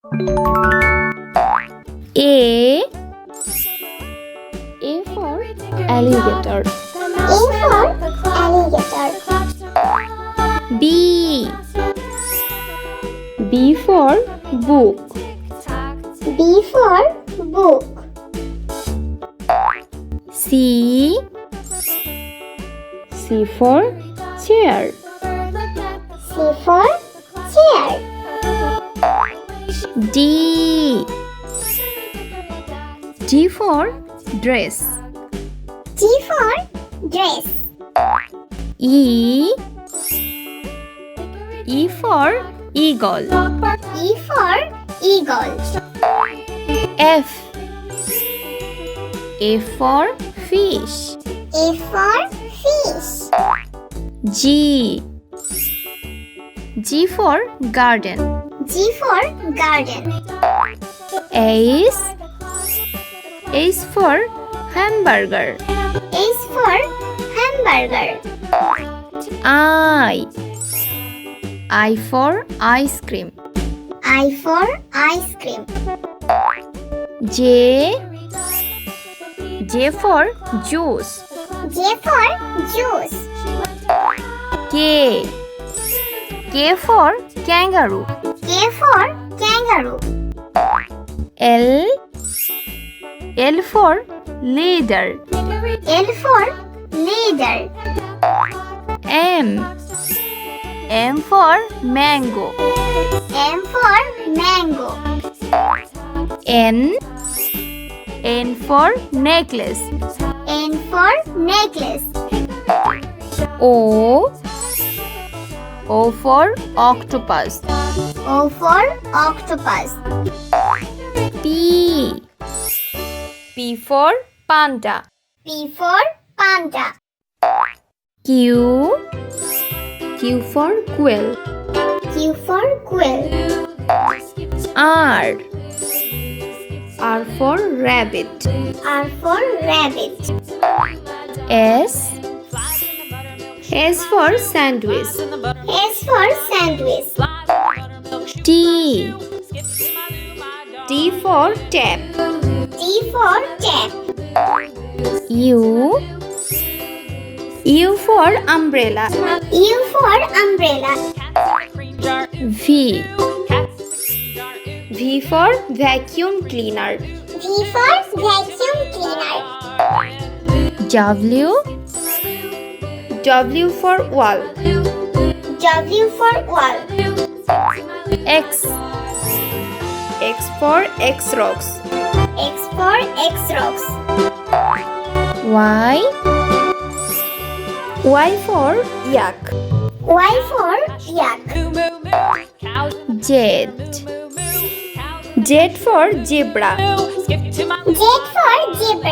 A for alligator. A for alligator. B for book. B for book. C for chair. C for chair. D for dress. D for dress. E for eagle. E for eagle. F for fish. A for fish. G for garden. G for garden. H for hamburger. H for hamburger. I for ice cream. I for ice cream. J for juice. J for juice. K for kangaroo. K for kangaroo. L for leader. L for leader. M for mango. M for mango. N for necklace. N for necklace. O for octopus. O for octopus. P for panda. P for panda. Q for quill. Q for quill. R for rabbit. R for rabbit. S for sandwich. S for sandwich. T for tap. T for tap. U for umbrella. U for umbrella. V for vacuum cleaner. V for vacuum cleaner. W for wall. W for wall. X for X-rocks. X for X-rocks. Y for yak. Y for yak. Z for zebra. Z for zebra.